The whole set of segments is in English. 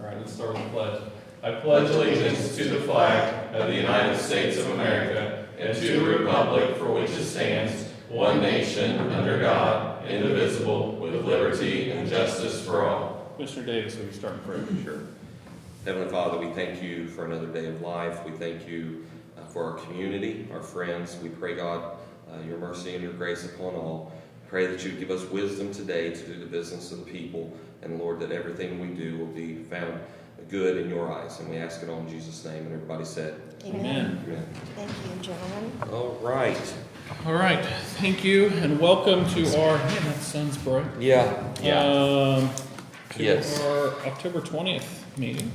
All right, let's start with the pledge. I pledge allegiance to the flag of the United States of America and to the republic for which it stands, one nation, under God, indivisible, with liberty and justice for all. Mr. Davis, will you start in prayer? Sure. Heavenly Father, we thank you for another day of life. We thank you for our community, our friends. We pray, God, your mercy and your grace upon all. Pray that you give us wisdom today to do the business of the people. And Lord, that everything we do will be found good in your eyes. And we ask it all in Jesus' name. And everybody said, Amen. Amen. Thank you, gentlemen. All right. All right, thank you, and welcome to our, man, that sun's bright. To Yes. our October 20th meeting.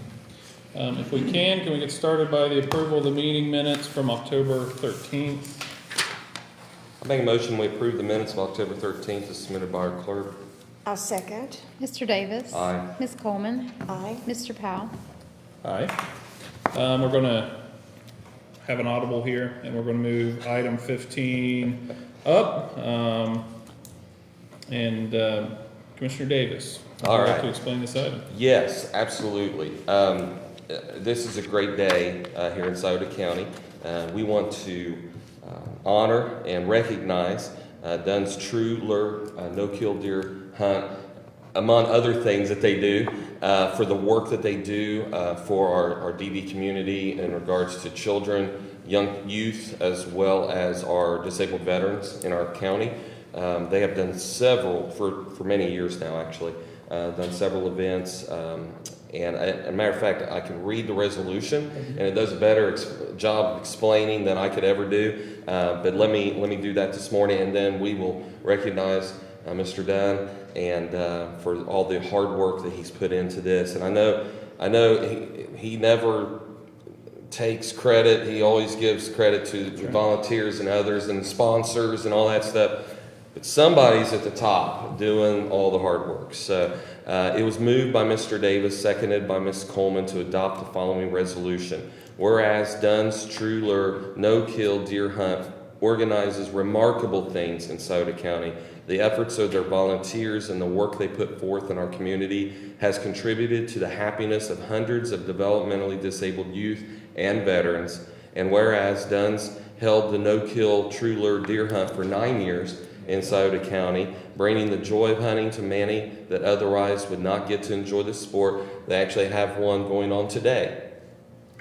If we can we get started by the approval of the meeting minutes from October 13th? I make a motion we approve the minutes of October 13th as submitted by our clerk. I'll second. Mr. Davis. Aye. Ms. Coleman. Aye. Mr. Powell. Aye. We're going to have an audible here, and we're going to move item 15 up. Commissioner Davis, would you All like right. to explain this item? Yes, absolutely. This is a great day here in Scioto County. We want to honor and recognize Dunn's True Lure No-Kill Deer Hunt, among other things that they do, for the work that they do for our DD community in regards to children, young youth, as well as our disabled veterans in our county. They have done several, for many years now actually, done several events. And as a matter of fact, I can read the resolution, and it does a better job of explaining than I could ever do. But let me do that this morning, and then we will recognize Mr. Dunn and for all the hard work that he's put into this. And I know he never takes credit. He always gives credit to the volunteers and others and sponsors and all that stuff. But somebody's at the top doing all the hard work. So it was moved by Mr. Davis, seconded by Ms. Coleman to adopt the following resolution. Whereas Dunn's True Lure No-Kill Deer Hunt organizes remarkable things in Scioto County. The efforts of their volunteers and the work they put forth in our community has contributed to the happiness of hundreds of developmentally disabled youth and veterans. And whereas Dunn's held the No-Kill True Lure Deer Hunt for 9 years in Scioto County, bringing the joy of hunting to many that otherwise would not get to enjoy the sport. They actually have one going on today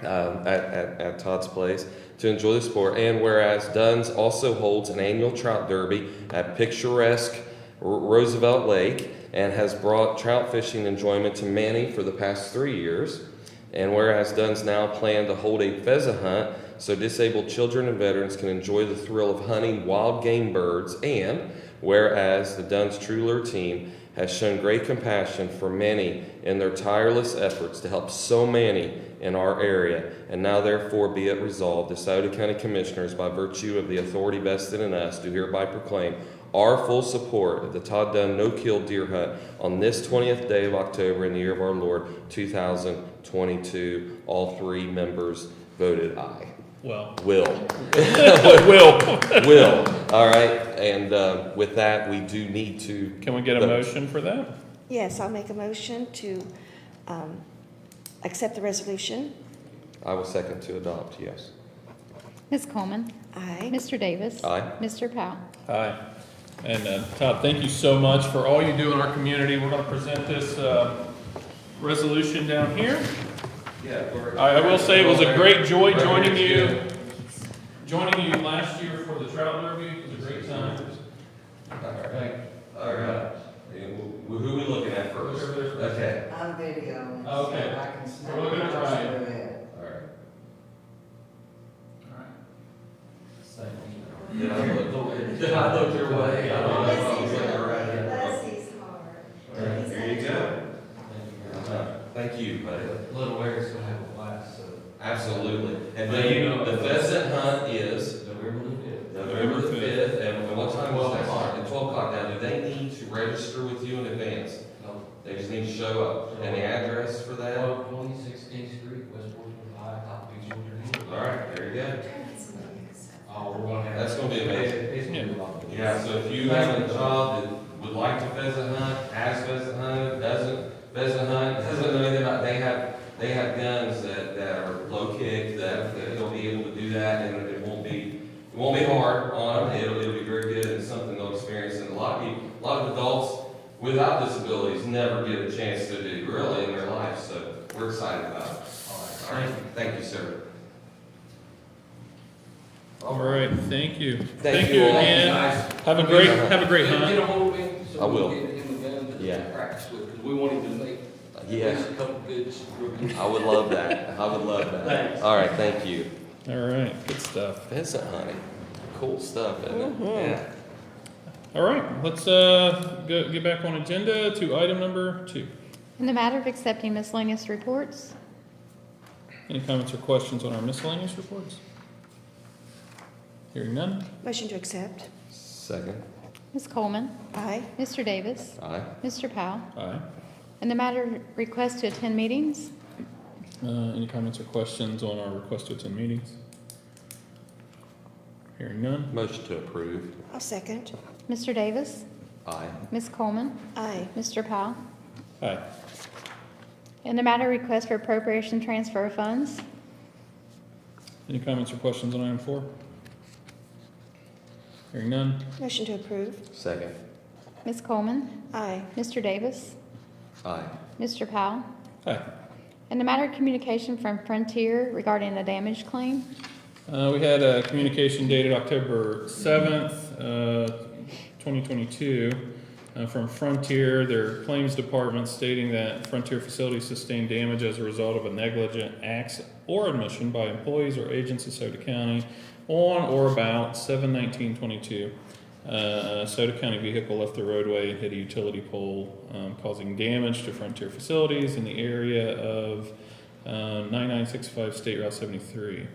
at Todd's place to enjoy the sport. And whereas Dunn's also holds an annual trout derby at picturesque Roosevelt Lake and has brought trout fishing enjoyment to many for the past 3 years. And whereas Dunn's now plan to hold a pheasant hunt so disabled children and veterans can enjoy the thrill of hunting wild game birds. And whereas the Dunn's True Lure team has shown great compassion for many in their tireless efforts to help so many in our area. And now therefore be it resolved, the Scioto County Commissioners, by virtue of the authority vested in us, do hereby proclaim our full support of the Todd Dunn No-Kill Deer Hunt on this 20th day of October in the year of our Lord, 2022. All three members voted aye. Well. Will. Will. Will. All right. And with that, we do need to... Can we get a motion for that? Yes, I'll make a motion to accept the resolution. I will second to adopt, yes. Ms. Coleman. Aye. Mr. Davis. Aye. Mr. Powell. Aye. And Todd, thank you so much for all you do in our community. We're going to present this resolution down here. Yeah. I will say it was a great joy joining you last year for the trout derby. It was a great time. All right. Who are we looking at first? Okay. On video. Okay. So I can snap We're looking at it. Ryan. All right. Did I look your way? I don't know if I was looking right here. Leslie's hard. All right, there you go. Thank you, buddy. Little Eric's gonna have a blast, so. Absolutely. And then the pheasant hunt is November the 5th. November the 5th, and what time is that? 12 o'clock. At 12 o'clock. Now, do they need to register with you in advance? No. They just need to show up. And the address for that? 1220 16th Street, Westport, Ohio, Top Beach, Georgia. All right, there you go. Oh, we're gonna have. That's gonna be amazing. It's gonna be a lot of fun. Yeah, so if you have a child that would like to pheasant hunt, has pheasant hunted, doesn't pheasant hunt, doesn't know anything about, they have they have guns that are low kick, that they'll be able to do that, and it won't be hard on them. It'll be very good, and something they'll experience. And a lot of adults without disabilities never get a chance to do really in their life. So we're excited about it. All right, thank you, sir. All right, thank you. Thank you all. again. Have a great Get hunt. a hold of me, so I will. we can get him a gun Yeah. to practice with, because we want him to make at Yeah. least a couple good rookies. I would love that. I would love that. Thanks. All right, thank you. All right, good stuff. Pheasant hunting, cool stuff, isn't it? Mhm. Yeah. All right, let's get back on agenda to item number 2. In the matter of accepting miscellaneous reports, Any comments or questions on our miscellaneous reports? Hearing none. Motion to accept. Second. Ms. Coleman, Aye. Mr. Davis, Aye. Mr. Powell. Aye. In the matter of request to attend meetings, Any comments or questions on our request to attend meetings? Hearing none. Motion to approve. I'll second. Mr. Davis, Aye. Ms. Coleman, Aye. Mr. Powell. Aye. In the matter of request for appropriation transfer of funds, Any comments or questions on item 4? Hearing none. Motion to approve. Second. Ms. Coleman, Aye. Mr. Davis, Aye. Mr. Powell. Aye. In the matter of communication from Frontier regarding the damage claim, We had a communication dated October 7th, 2022, from Frontier, their claims department, stating that Frontier Facilities sustained damage as a result of a negligent act or omission by employees or agents of Sauter County on or about 7/19/22. A Sauter County vehicle left the roadway and hit a utility pole, causing damage to Frontier Facilities in the area of 9965 State Route 73.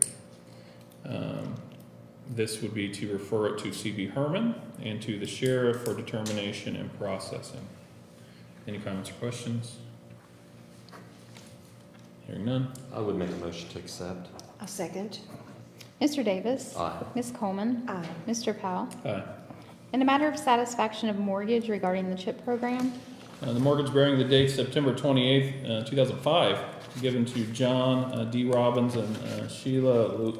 This would be to refer it to C.B. Herman and to the sheriff for determination and processing. Any comments or questions? Hearing none. I would make a motion to accept. I'll second. Mr. Davis, Aye. Ms. Coleman, Aye. Mr. Powell. Aye. In the matter of satisfaction of mortgage regarding the CHIP program, The mortgage bearing the date September 28th, 2005, given to John D. Robbins and Sheila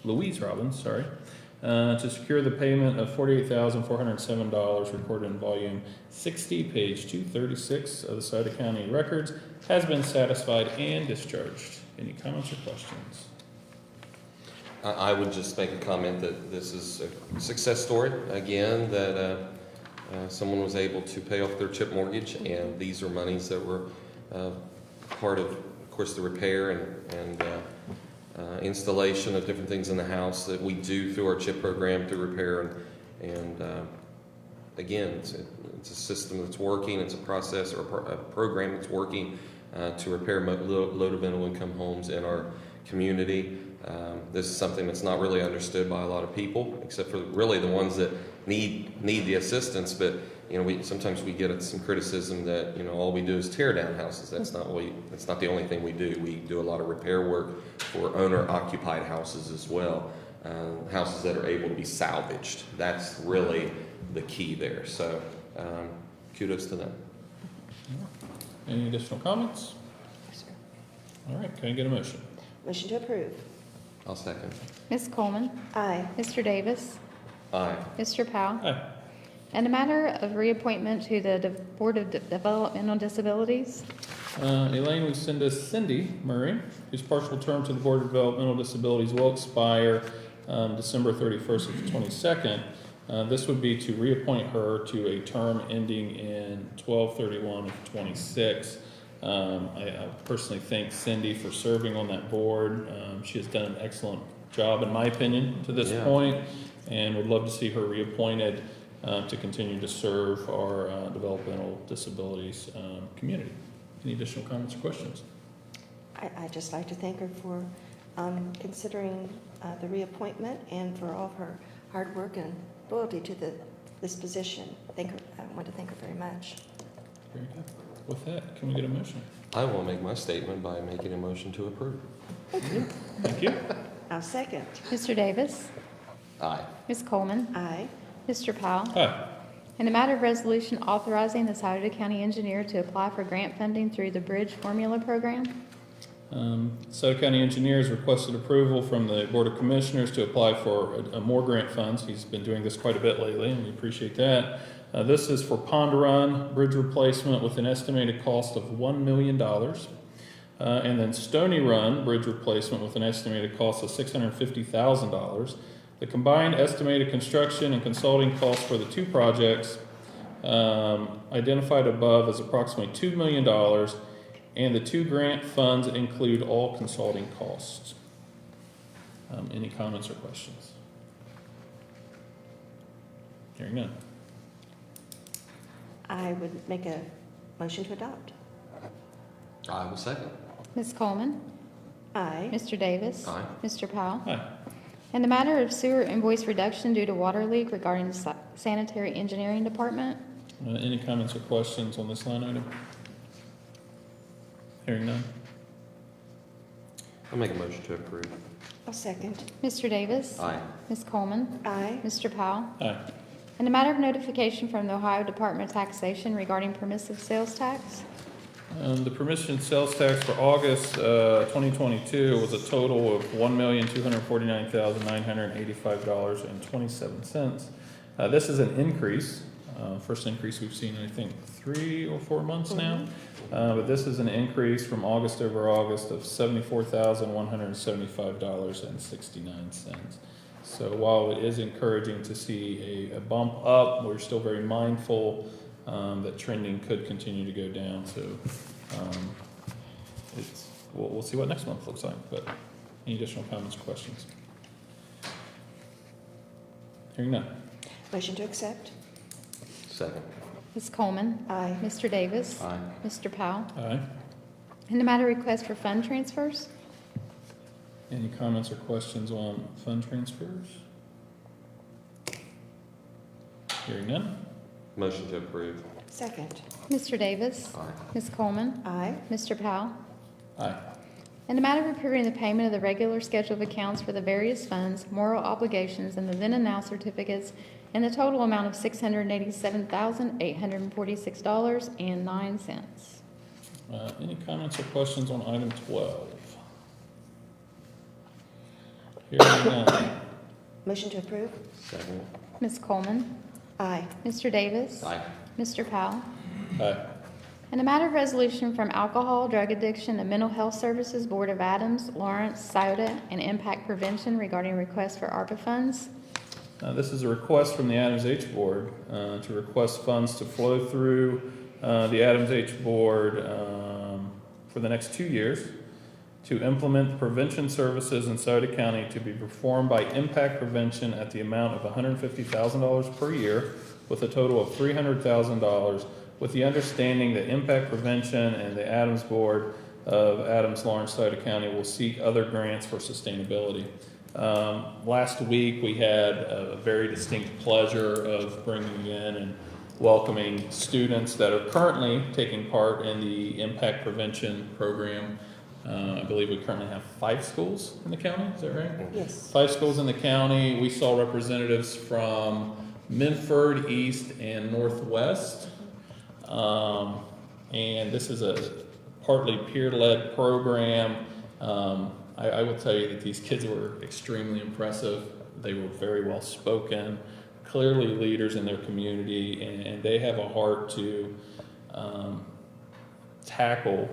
Louise Robbins, to secure the payment of $48,407 recorded in volume 60, page 236 of the Sauter County records, has been satisfied and discharged. Any comments or questions? I would just make a comment that this is a success story, again, that someone was able to pay off their CHIP mortgage, and these are monies that were part of course, the repair and installation of different things in the house that we do through our CHIP program to repair. And again, it's a system that's working, it's a process or a program that's working to repair low to middle income homes in our community. This is something that's not really understood by a lot of people, except for really the ones that need the assistance. But sometimes we get some criticism that all we do is tear down houses. That's not the only thing we do. We do a lot of repair work for owner-occupied houses as well, houses that are able to be salvaged. That's really the key there. So kudos to them. Any additional comments? All right, can I get a motion? Motion to approve. I'll second. Ms. Coleman, Aye. Mr. Davis, Aye. Mr. Powell. Aye. In the matter of reappointment to the Board of Developmental Disabilities, Elaine Lucinda Cindy Murray, whose partial term to the Board of Developmental Disabilities will expire December 31st of 22nd. This would be to reappoint her to a term ending in 12/31 of 26. I personally thank Cindy for serving on that board. She has done an excellent job, in my opinion, to this point, and would love to see her reappointed to continue to serve our developmental disabilities community. Any additional comments or questions? I'd just like to thank her for considering the reappointment and for all of her hard work and loyalty to this position. I want to thank her very much. Very good. With that, can we get a motion? I will make my statement by making a motion to approve. Thank you. I'll second. Mr. Davis, Aye. Ms. Coleman, Aye. Mr. Powell. Aye. In the matter of resolution authorizing the Scioto County engineer to apply for grant funding through the Bridge Formula Program. Scioto County Engineer has requested approval from the Board of Commissioners to apply for more grant funds. He's been doing this quite a bit lately, and we appreciate that. This is for Pond Run Bridge replacement with an estimated cost of $1 million. And then Stony Run Bridge replacement with an estimated cost of $650,000. The combined estimated construction and consulting costs for the two projects identified above is approximately $2 million, and the two grant funds include all consulting costs. Any comments or questions? Hearing none. I would make a motion to adopt. I will second. Ms. Coleman. Aye. Mr. Davis. Aye. Mr. Powell. Aye. In the matter of sewer invoice reduction due to water leak regarding the sanitary engineering department. Any comments or questions on this line item? Hearing none. I'll make a motion to approve. I'll second. Mr. Davis. Aye. Ms. Coleman. Aye. Mr. Powell. Aye. In the matter of notification from the Ohio Department of Taxation regarding permissive sales tax. The permission sales tax for August 2022 was a total of $1,249,985.27. This is an increase, first increase we've seen in, I think, 3 or 4 months now. But this is an increase from August over August of $74,175.69. So while it is encouraging to see a bump up, we're still very mindful that trending could continue to go down. So we'll see what next month looks like. But any additional comments or questions? Hearing none. Motion to accept. Second. Ms. Coleman. Aye. Mr. Davis. Aye. Mr. Powell. Aye. In the matter of request for fund transfers. Any comments or questions on fund transfers? Hearing none. Motion to approve. Second. Mr. Davis. Aye. Ms. Coleman. Aye. Mr. Powell. Aye. In the matter of approving the payment of the regular schedule of accounts for the various funds, moral obligations, and the then and now certificates in the total amount of $687,846.09. Any comments or questions on item 12? Hearing none. Motion to approve. Second. Ms. Coleman. Aye. Mr. Davis. Aye. Mr. Powell. Aye. In the matter of resolution from Alcohol, Drug Addiction, and Mental Health Services Board of Adams, Lawrence, Scioto, and Impact Prevention regarding requests for ARPA funds. This is a request from the Adams H Board to request funds to flow through the Adams H Board for the next 2 years to implement prevention services in Scioto County to be performed by Impact Prevention at the amount of $150,000 per year with a total of $300,000, with the understanding that Impact Prevention and the Adams Board of Adams, Lawrence, Scioto County will seek other grants for sustainability. Last week, we had a very distinct pleasure of bringing in and welcoming students that are currently taking part in the Impact Prevention program. I believe we currently have 5 schools in the county, is that right? Yes. 5 schools in the county. We saw representatives from Minford, East, and Northwest. And this is a partly peer-led program. I will tell you that these kids were extremely impressive. They were very well spoken, clearly leaders in their community, and they have a heart to tackle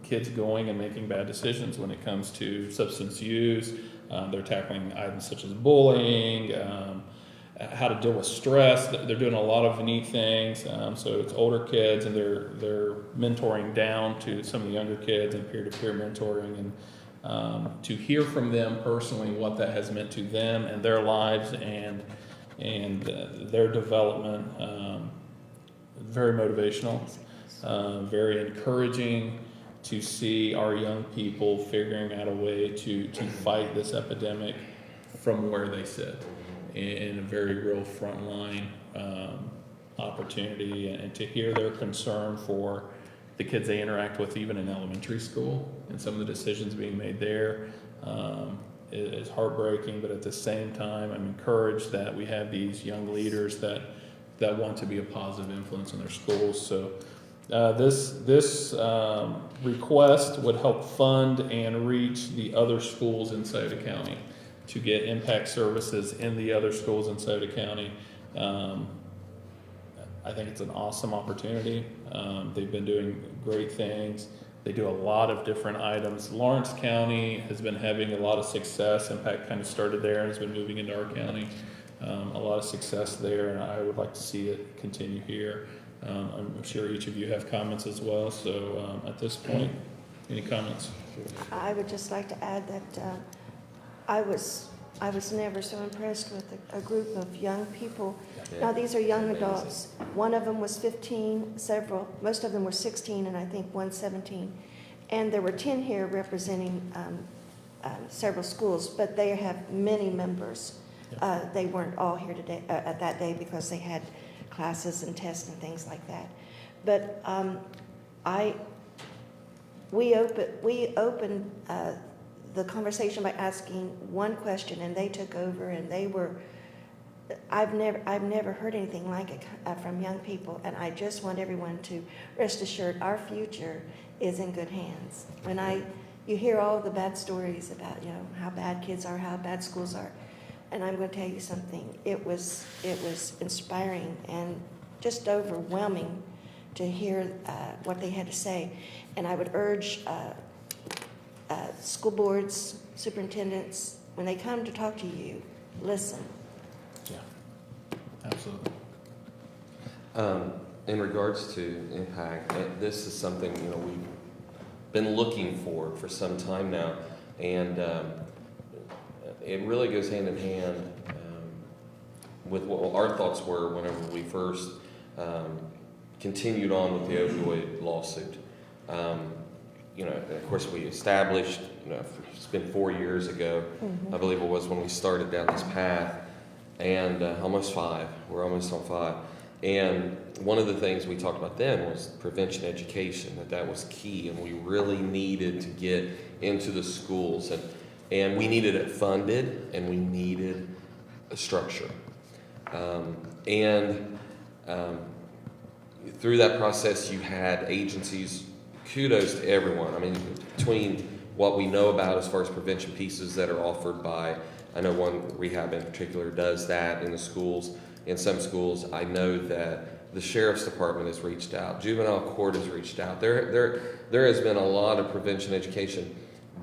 kids going and making bad decisions when it comes to substance use. They're tackling items such as bullying, how to deal with stress. They're doing a lot of neat things. So it's older kids, and they're mentoring down to some of the younger kids and peer-to-peer mentoring, and to hear from them personally what that has meant to them and their lives and their development. Very motivational, very encouraging to see our young people figuring out a way to fight this epidemic from where they sit, in a very real frontline opportunity, and to hear their concern for the kids they interact with even in elementary school and some of the decisions being made there is heartbreaking. But at the same time, I'm encouraged that we have these young leaders that that want to be a positive influence in their schools. So this request would help fund and reach the other schools in Sauter County to get impact services in the other schools in Sauter County. I think it's an awesome opportunity. They've been doing great things. They do a lot of different items. Lawrence County has been having a lot of success. Impact kind of started there and has been moving into our county. A lot of success there, and I would like to see it continue here. I'm sure each of you have comments as well. So at this point, any comments? I would just like to add that I was never so impressed with a group of young people. Now, these are young adults. One of them was 15, most of them were 16, and I think one 17. And there were 10 here representing several schools, but they have many members. They weren't all here today at that day because they had classes and tests and things like that. But we opened the conversation by asking one question, and they took over, and they were. I've never heard anything like it from young people, and I just want everyone to rest assured our future is in good hands. When you hear all the bad stories about how bad kids are, how bad schools are, and I'm going to tell you something. It was inspiring and just overwhelming to hear what they had to say, and I would urge school boards, superintendents, when they come to talk to you, listen. Yeah, absolutely. In regards to impact, this is something we've been looking for some time now, and it really goes hand in hand with what our thoughts were whenever we first continued on with the opioid lawsuit. Of course, we established. It's been 4 years ago, I believe it was, when we started down this path, and almost 5. We're almost on 5. And one of the things we talked about then was prevention education, that was key, and we really needed to get into the schools, and we needed it funded, and we needed a structure. Through that process, you had agencies. Kudos to everyone. I mean, between what we know about as far as prevention pieces that are offered by, I know one rehab in particular does that in the schools. In some schools, I know that the sheriff's department has reached out. Juvenile court has reached out. There has been a lot of prevention education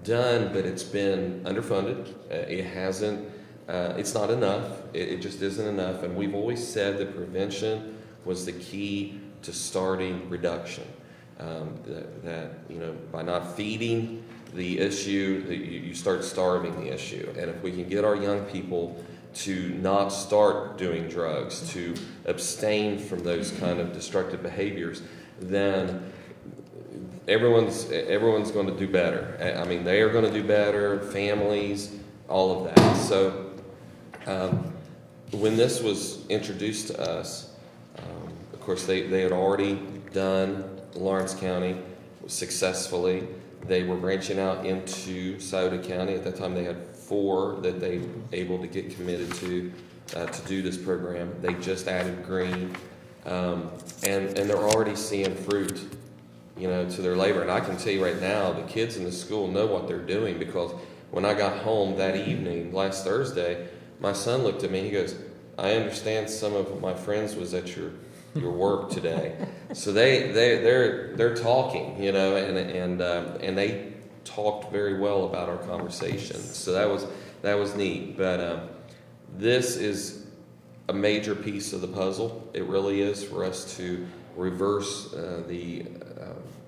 done, but it's been underfunded. It hasn't. It's not enough. It just isn't enough. And we've always said that prevention was the key to starting reduction. By not feeding the issue, you start starving the issue. And if we can get our young people to not start doing drugs, to abstain from those kind of destructive behaviors, then everyone's going to do better. I mean, they are going to do better, families, all of that. So when this was introduced to us, of course, they had already done Lawrence County successfully. They were branching out into Sauter County. At that time, they had 4 that they were able to get committed to do this program. They just added Green, and they're already seeing fruit, to their labor. And I can tell you right now, the kids in the school know what they're doing, because when I got home that evening, last Thursday, my son looked at me. He goes, "I understand some of my friends was at your work today." So they're talking, and they talked very well about our conversation. So that was neat. But this is a major piece of the puzzle. It really is, for us to reverse the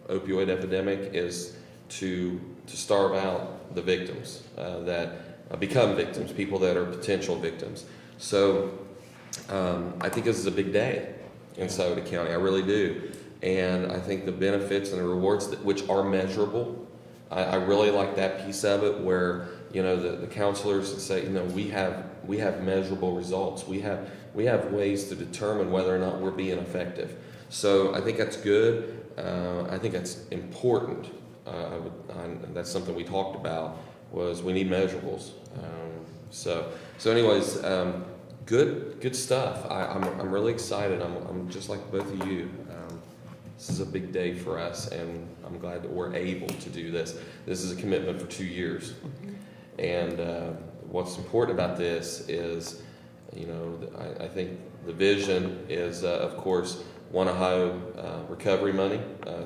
opioid epidemic, is to starve out the victims that become victims, people that are potential victims. So I think this is a big day in Sauter County. I really do. And I think the benefits and the rewards, which are measurable, I really like that piece of it, where the counselors say, we have measurable results. We have ways to determine whether or not we're being effective. So I think that's good. I think that's important. That's something we talked about, was we need measurables. So anyways, Good stuff. I'm really excited. I'm just like both of you. This is a big day for us, and I'm glad that we're able to do this. This is a commitment for 2 years. And what's important about this is, you know, I think the vision is, of course, One Ohio recovery money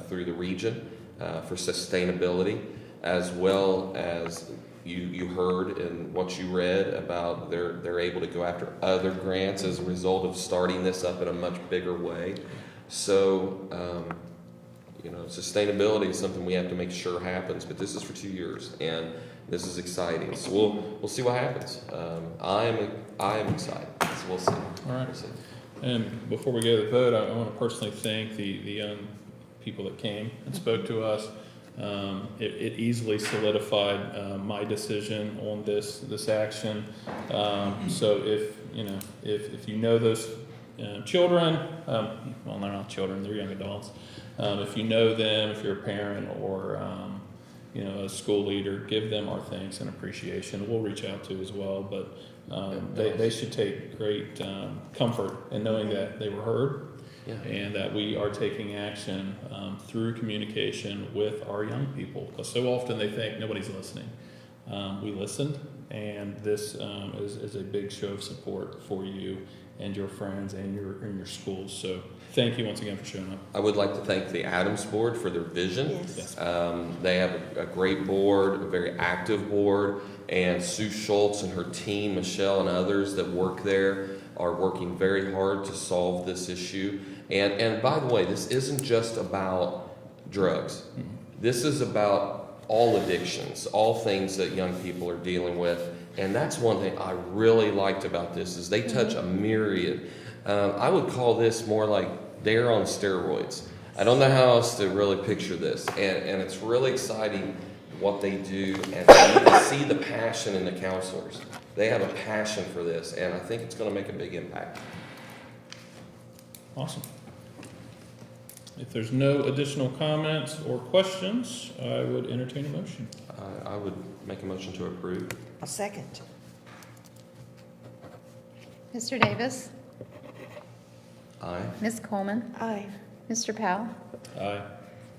through the region for sustainability, as well as you heard in what you read about they're able to go after other grants as a result of starting this up in a much bigger way. So, you know, sustainability is something we have to make sure happens, but this is for 2 years, and this is exciting. So we'll see what happens. I am excited. So we'll see. All right. We'll see. And before we go to the vote, I want to personally thank the young people that came and spoke to us. It easily solidified my decision on this action. So if you know those children, well, they're not children, they're young adults. If you know them, if you're a parent or a school leader, give them our thanks and appreciation. We'll reach out to as well, but they should take great comfort in knowing that they were heard. Yeah. And that we are taking action through communication with our young people, because so often they think nobody's listening. We listened, and this is a big show of support for you and your friends and your schools. So thank you once again for showing up. I would like to thank the Adams Board for their vision. Yes. They have a great board, a very active board, and Sue Schultz and her team, Michelle and others that work there, are working very hard to solve this issue. And by the way, this isn't just about drugs. This is about all addictions, all things that young people are dealing with. And that's one thing I really liked about this, is they touch a myriad. I would call this more like DARE on steroids. I don't know how else to really picture this. And it's really exciting what they do, and you can see the passion in the counselors. They have a passion for this, and I think it's going to make a big impact. Awesome. If there's no additional comments or questions, I would entertain a motion. I would make a motion to approve. I'll second. Mr. Davis? Aye. Ms. Coleman? Aye. Mr. Powell? Aye.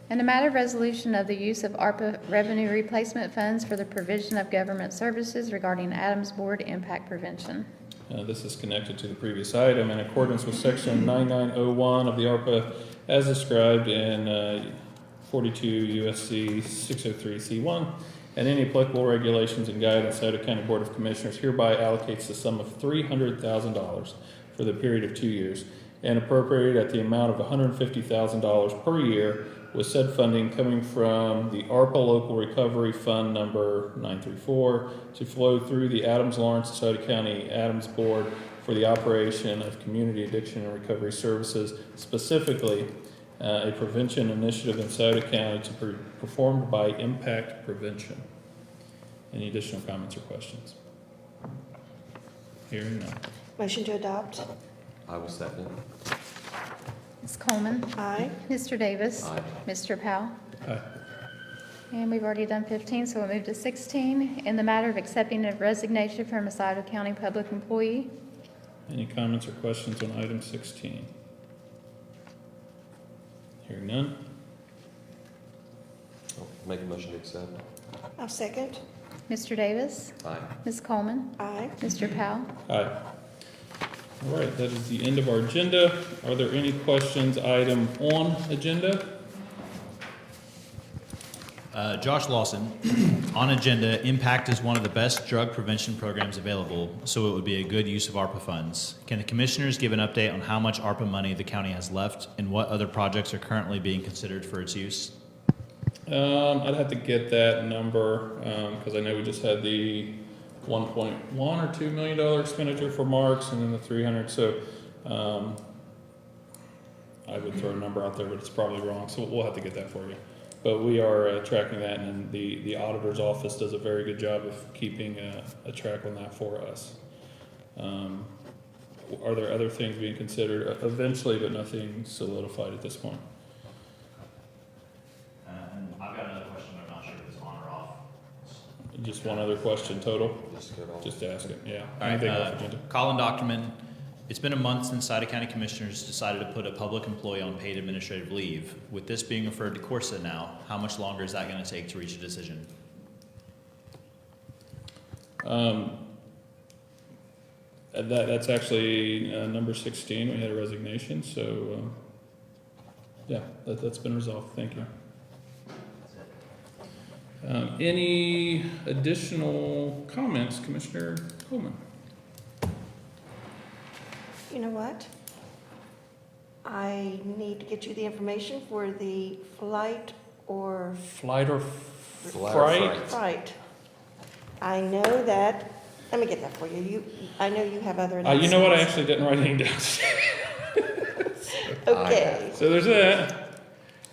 In the matter of resolution of the use of ARPA revenue replacement funds for the provision of government services regarding Adams Board impact prevention. This is connected to the previous item. In accordance with Section 9901 of the ARPA, as described in 42 U.S.C. 603C1, and any applicable regulations and guidance, Sauter County Board of Commissioners hereby allocates the sum of $300,000 for the period of 2 years, and appropriated at the amount of $150,000 per year, with said funding coming from the ARPA Local Recovery Fund number 934 to flow through the Adams Lawrence and Sauter County Adams Board for the operation of community addiction and recovery services, specifically a prevention initiative in Sauter County to be performed by Impact Prevention. Any additional comments or questions? Hearing none. Motion to adopt? I will second. Ms. Coleman? Aye. Mr. Davis? Aye. Mr. Powell? Aye. And we've already done 15, so we'll move to 16. In the matter of accepting a resignation from a Sauter County public employee. Any comments or questions on item 16? Hearing none. I'll make a motion to accept. I'll second. Mr. Davis? Aye. Ms. Coleman? Aye. Mr. Powell? Aye. All right, that is the end of our agenda. Are there any questions item on agenda? Josh Lawson, on agenda, Impact is one of the best drug prevention programs available, so it would be a good use of ARPA funds. Can the commissioners give an update on how much ARPA money the county has left and what other projects are currently being considered for its use? I'd have to get that number, because I know we just had the $1.1 or $2 million expenditure for Marks, and then the 300. So I would throw a number out there, but it's probably wrong. So we'll have to get that for you. But we are tracking that, and the auditor's office does a very good job of keeping a track on that for us. Are there other things being considered eventually, but nothing solidified at this point? And I've got another question, but I'm not sure if it's on or off. Just one other question total, Just go to- just to ask it, yeah. All right, Anything off agenda? Colin Docterman, it's been a month since Sauter County Commissioners decided to put a public employee on paid administrative leave. With this being referred to Corsa now, how much longer is that going to take to reach a decision? That's actually number 16. We had a resignation, so yeah, that's been resolved. Thank you. Any additional comments, Commissioner Coleman? You know what? I need to get you the information for the flight or Flight or Flight or fright? fright? fright. I know that, let me get that for you. I know you have other You announcements. know what? I actually didn't write anything down. Okay. So there's that.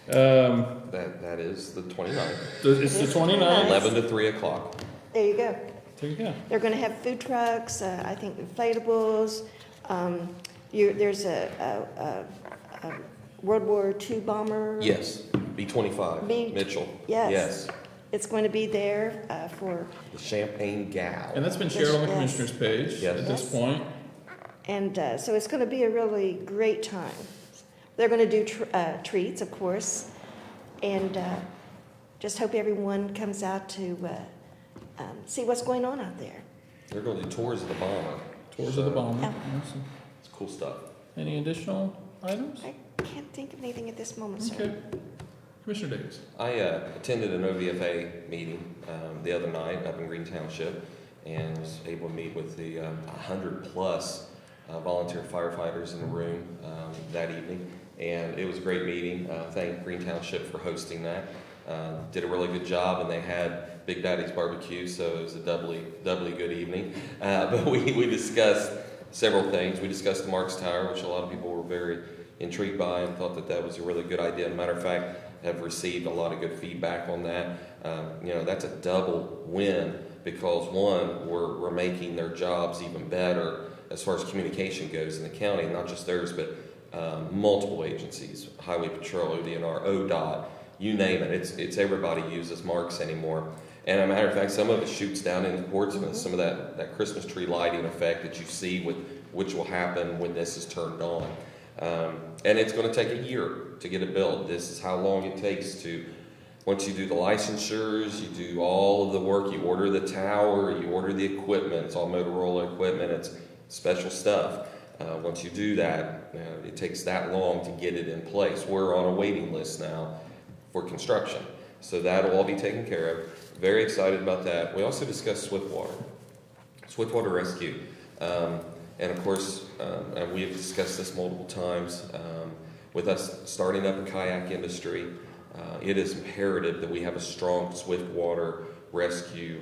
That is the 29th, It's the 29th. 11 to 3 o'clock. There you go. There you go. They're going to have food trucks, I think inflatables. There's a World War II bomber. Yes, B-25, B- Mitchell. Yes. Yes, It's going to be there for, the Champagne Gal. And that's been shared on the Yes. Commissioner's page Yes. at this Yes. point. and so it's going to be a really great time. They're going to do treats, of course, and just hope everyone comes out to see what's going on out there. They're going to do tours of the bomber. Tours of the So, bomber. Yeah. Awesome. It's cool stuff. Any additional items? I can't think of anything at this moment, sir. Okay. Commissioner Davis. I attended an OVFA meeting the other night up in Green Township and was able to meet with the 100-plus volunteer firefighters in the room that evening. And it was a great meeting. Thank Green Township for hosting that. Did a really good job, and they had Big Daddy's barbecue, so it was a doubly good evening. But we discussed several things. We discussed the Marks Tower, which a lot of people were very intrigued by and thought that was a really good idea. As a matter of fact, have received a lot of good feedback on that. That's a double win because one, we're making their jobs even better as far as communication goes in the county, not just theirs, but multiple agencies, Highway Patrol, ODNR, ODOT, you name it. It's everybody uses Marks anymore. And as a matter of fact, some of it shoots down into Portsmouth, some of that Christmas tree lighting effect that you see which will happen when this is turned on. And it's going to take a year to get it built. This is how long it takes to, once you do the licensures, you do all of the work, you order the tower, you order the equipment, it's all Motorola equipment, it's special stuff. Once you do that, it takes that long to get it in place. We're on a waiting list now for construction. So that'll all be taken care of. Very excited about that. We also discussed Swiftwater Rescue. And of course, and we have discussed this multiple times, with us starting up a kayak industry, it is imperative that we have a strong Swiftwater Rescue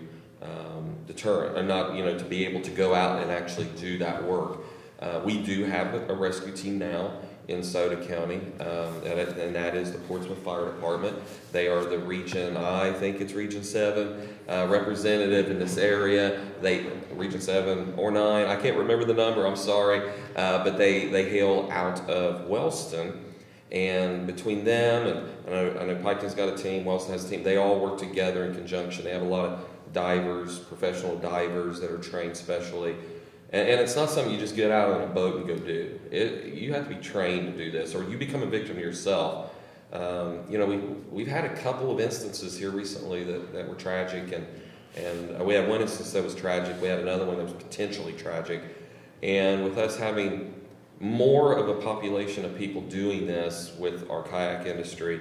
deterrent, and not, to be able to go out and actually do that work. We do have a rescue team now in Sauter County, and that is the Portsmouth Fire Department. They are the region, I think it's Region 7 representative in this area. Region 7 or 9, I can't remember the number, I'm sorry, but they hail out of Wellston. And between them, and I know Piketon's got a team, Wellston has a team, they all work together in conjunction. They have a lot of divers, professional divers that are trained specially. And it's not something you just get out on a boat and go do. You have to be trained to do this, or you become a victim yourself. We've had a couple of instances here recently that were tragic, and we had one instance that was tragic. We had another one that was potentially tragic. And with us having more of a population of people doing this with our kayak industry,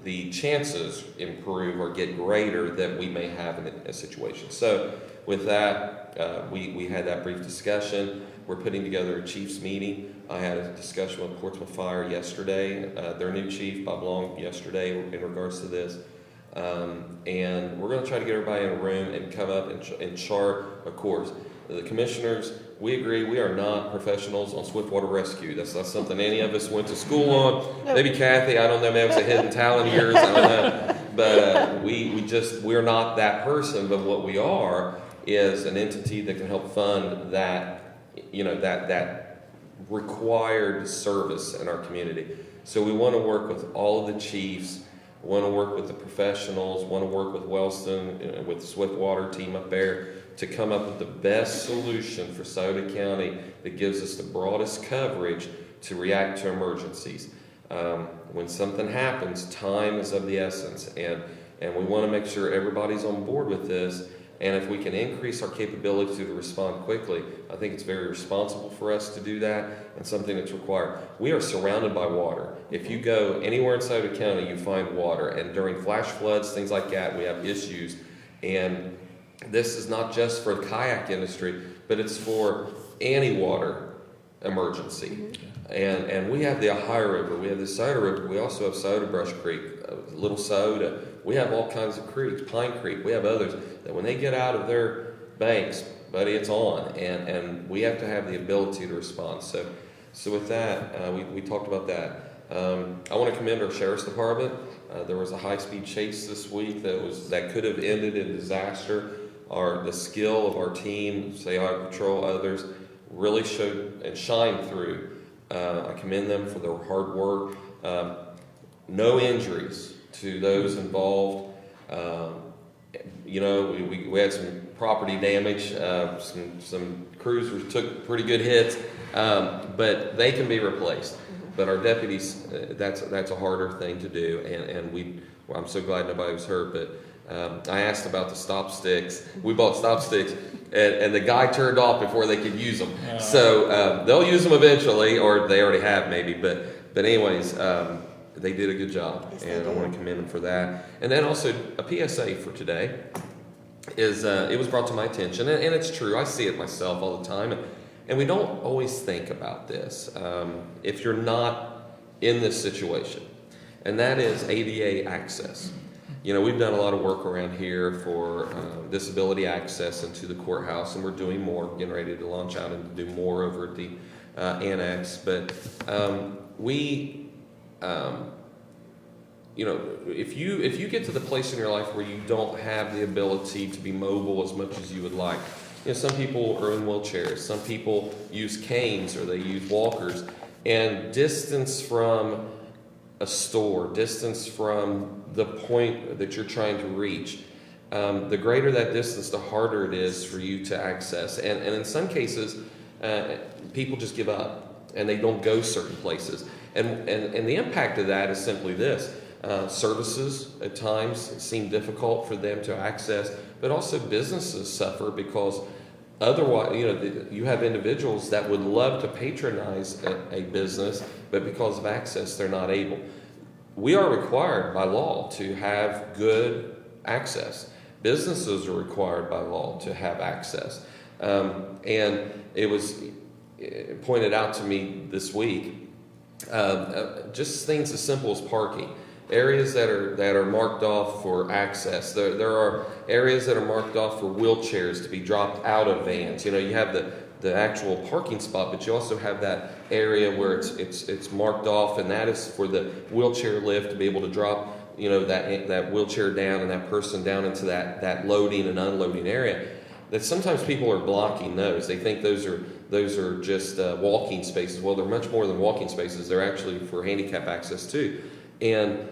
the chances improve or get greater that we may have in a situation. So with that, we had that brief discussion. We're putting together a chief's meeting. I had a discussion with Portsmouth Fire yesterday, their new chief, Bob Long, yesterday in regards to this. And we're going to try to get everybody in a room and come up and chart a course. The commissioners, we agree, we are not professionals on Swiftwater Rescue. That's not something any of us went to school on. Maybe Kathy, I don't know, maybe it's a hidden talent of yours, I don't know. But we're not that person, but what we are is an entity that can help fund that, that required service in our community. So we want to work with all of the chiefs want to work with the professionals, want to work with Wellston, with Swiftwater team up there to come up with the best solution for Sauter County that gives us the broadest coverage to react to emergencies. When something happens, time is of the essence, and we want to make sure everybody's on board with this. And if we can increase our capability to respond quickly, I think it's very responsible for us to do that and something that's required. We are surrounded by water. If you go anywhere in Sauter County, you find water. And during flash floods, things like that, we have issues. And this is not just for the kayak industry, but it's for any water emergency. And we have the Ohio River, we have the Sauter River, we also have Sauter Brush Creek, Little Soda. We have all kinds of creeks, Pine Creek, we have others that when they get out of their banks, buddy, it's on. And we have to have the ability to respond. So with that, we talked about that. I want to commend our Sheriff's Department. There was a high-speed chase this week that could have ended in disaster. The skill of our team, say Highway Patrol, others, really showed and shined through. I commend them for their hard work. No injuries to those involved. We had some property damage. Some cruisers took pretty good hits, but they can be replaced. But our deputies, that's a harder thing to do, and I'm so glad nobody was hurt. But I asked about the stop sticks. We bought stop sticks, and the guy turned off before they could use them. So they'll use them eventually, or they already have maybe. But anyways, they did a good job, Yes, and I they want did. to commend them for that. And then also a PSA for today is it was brought to my attention, and it's true. I see it myself all the time, and we don't always think about this if you're not in this situation, and that is ADA access. We've done a lot of work around here for disability access into the courthouse, and we're doing more, getting ready to launch out and do more over at the annex. But if you get to the place in your life where you don't have the ability to be mobile as much as you would like, some people are in wheelchairs, some people use canes or they use walkers, and distance from a store, distance from the point that you're trying to reach, the greater that distance, the harder it is for you to access. And in some cases, people just give up and they don't go certain places. And the impact of that is simply this. Services at times seem difficult for them to access, but also businesses suffer because otherwise, you have individuals that would love to patronize a business, but because of access, they're not able. We are required by law to have good access. Businesses are required by law to have access. And it was pointed out to me this week, just things as simple as parking. Areas that are marked off for access. There are areas that are marked off for wheelchairs to be dropped out of vans. You have the actual parking spot, but you also have that area where it's marked off, and that is for the wheelchair lift to be able to drop that wheelchair down and that person down into that loading and unloading area. That sometimes people are blocking those. They think those are just walking spaces. Well, they're much more than walking spaces. They're actually for handicap access too, and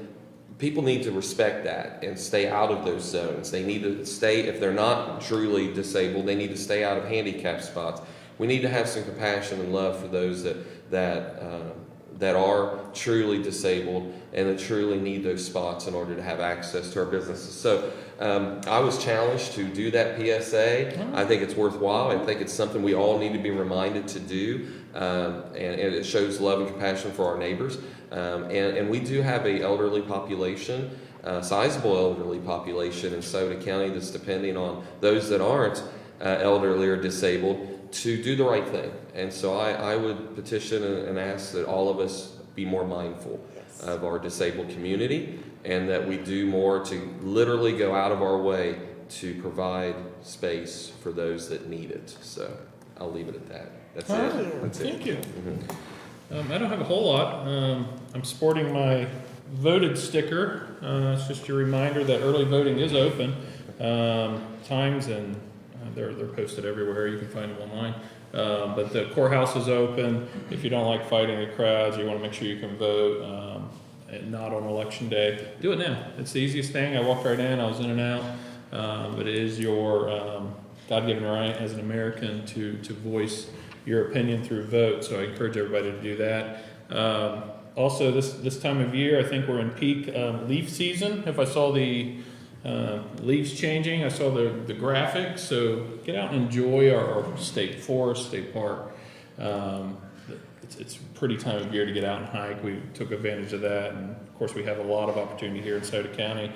people need to respect that and stay out of those zones. They need to stay, if they're not truly disabled, they need to stay out of handicap spots. We need to have some compassion and love for those that are truly disabled and that truly need those spots in order to have access to our businesses. So I was challenged to do that PSA. I think it's worthwhile. I think it's something we all need to be reminded to do. And it shows love and compassion for our neighbors. And we do have an elderly population, sizable elderly population in Sauter County that's depending on those that aren't elderly or disabled to do the right thing. And so I would petition and ask that all of us be more mindful of our disabled community and that we do more to literally go out of our way to provide space for those that need it. So I'll leave it at that. That's it. That's it. Thank you. I don't have a whole lot. I'm sporting my voted sticker. It's just a reminder that early voting is open. Times and they're posted everywhere. You can find them online. But the courthouse is open. If you don't like fighting the crowds, you want to make sure you can vote. and not on election day, do it now. It's the easiest thing. I walked right in, I was in and out. But it is your God-given right as an American to voice your opinion through vote. So I encourage everybody to do that. Also, this time of year, I think we're in peak leaf season. If I saw the leaves changing, I saw the graphics. So get out and enjoy our state forest, state park. It's a pretty time of year to get out and hike. We took advantage of that, and of course we have a lot of opportunity here in Sauter County.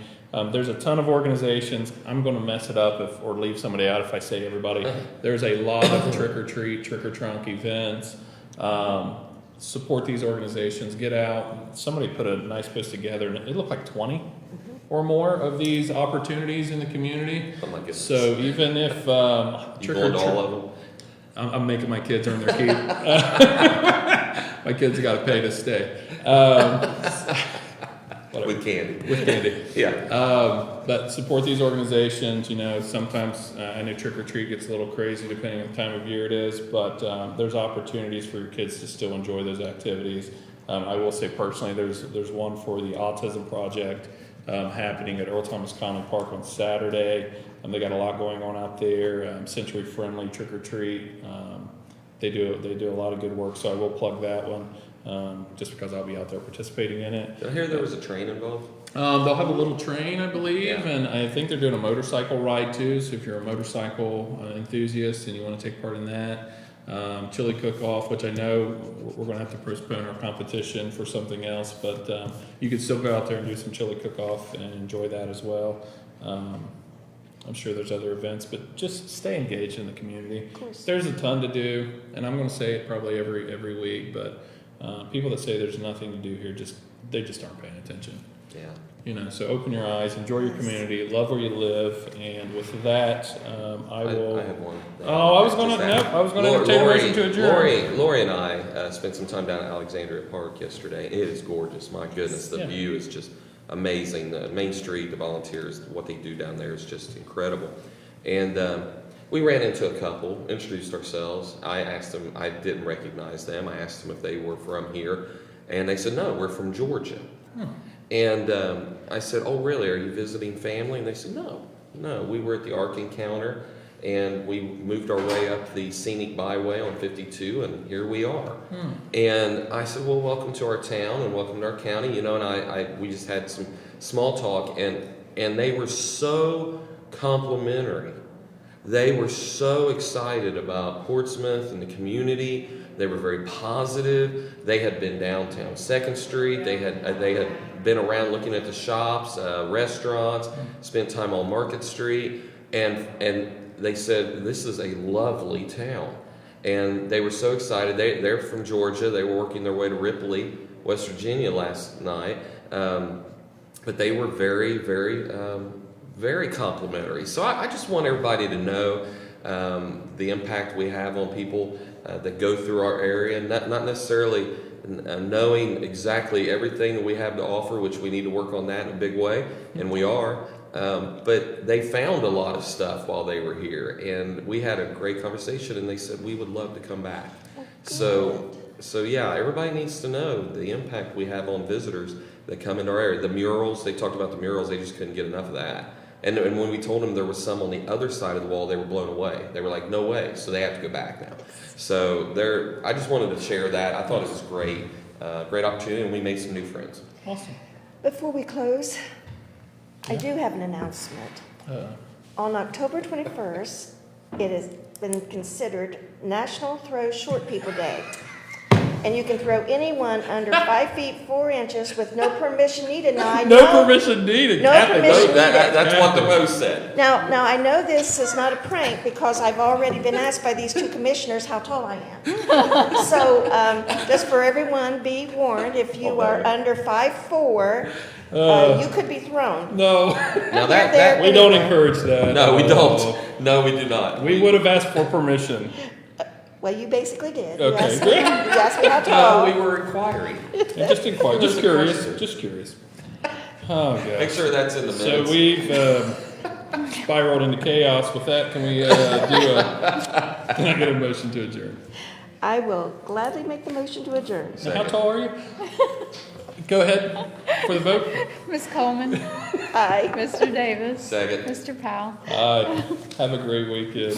There's a ton of organizations. I'm going to mess it up or leave somebody out if I say everybody. There's a lot of trick or treat, trick or trunk events. Support these organizations. Get out. Somebody put a nice post together, and it looked like 20 or more of these opportunities in the community. Oh my goodness. So even if You trick or going to all of them? I'm making my kids earn their keep. My kids got to pay to stay. Whatever. With candy. With candy. Yeah. But support these organizations. You know, sometimes I know trick or treat gets a little crazy depending on the time of year it is, but there's opportunities for your kids to still enjoy those activities. I will say personally, there's one for the Autism Project happening at Earl Thomas Conley Park on Saturday. They got a lot going on out there. Century Friendly Trick or Treat. They do a lot of good work, so I will plug that one just because I'll be out there participating in it. Did I hear there was a train involved? They'll have a little train, I believe, Yeah. and I think they're doing a motorcycle ride too. So if you're a motorcycle enthusiast and you want to take part in that, chili cook-off, which I know we're going to have to postpone our competition for something else, but you can still go out there and do some chili cook-off and enjoy that as well. I'm sure there's other events, but just stay engaged in the community. Of course. There's a ton to do, and I'm going to say it probably every week, but people that say there's nothing to do here, they just aren't paying attention. Yeah. You know, so open your eyes, enjoy your community, love where you live, and with that, I will. I have one. Oh, I was gonna entertain a motion to adjourn. Lori and I spent some time down at Alexandria Park yesterday. It is gorgeous. My goodness, the Yeah. view is just amazing. The Main Street, the volunteers, what they do down there is just incredible. And we ran into a couple, introduced ourselves. I asked them, I didn't recognize them. I asked them if they were from here, and they said, no, we're from Georgia. And I said, oh, really? Are you visiting family? And they said, no, we were at the Ark Encounter, and we moved our way up the scenic byway on 52, and here we are. And I said, well, welcome to our town, and welcome to our county, you know, and we just had some small talk, and they were so complimentary. They were so excited about Portsmouth and the community. They were very positive. They had been downtown 2nd Street. They had been around looking at the shops, restaurants, spent time on Market Street, and they said, this is a lovely town. And they were so excited. They're from Georgia. They were working their way to Ripley, West Virginia last night. But they were very, very, very complimentary. So I just want everybody to know the impact we have on people that go through our area, not necessarily knowing exactly everything that we have to offer, which we need to work on that in a big way, and we are. But they found a lot of stuff while they were here, and we had a great conversation, and they said, we would love to come back. So yeah, everybody needs to know the impact we have on visitors that come into our area. The murals, they talked about the murals, they just couldn't get enough of that. And when we told them there was some on the other side of the wall, they were blown away. They were like, no way. So they have to go back now. So I just wanted to share that. I thought it was great. Great opportunity, and we made some new friends. Awesome. Before we close, I do have an announcement. On October 21st, it has been considered National Throw Short People Day. And you can throw anyone under 5 feet 4 inches with no permission needed. Now, I know, No permission needed. No Kathy. permission needed. That's what the post said. Now I know this is not a prank because I've already been asked by these two commissioners how tall I am. So just for everyone, be warned, if you are under 5'4", you could be thrown. No, Now There- we don't encourage that. no, we don't. No, we do not. We would have asked for permission. Well, you basically did. Okay, You good. asked me how No, tall. we were inquiring. And just inquire, just Just a curious, question. just curious. Oh, Make gosh. sure that's in the So minutes. we've spiraled into chaos. With that, can I get a motion to adjourn? I will gladly make the motion to adjourn. Now, how tall are you? Go ahead for the vote. Ms. Coleman, Aye. Mr. Davis. Second. Mr. Powell. Aye. Have a great weekend.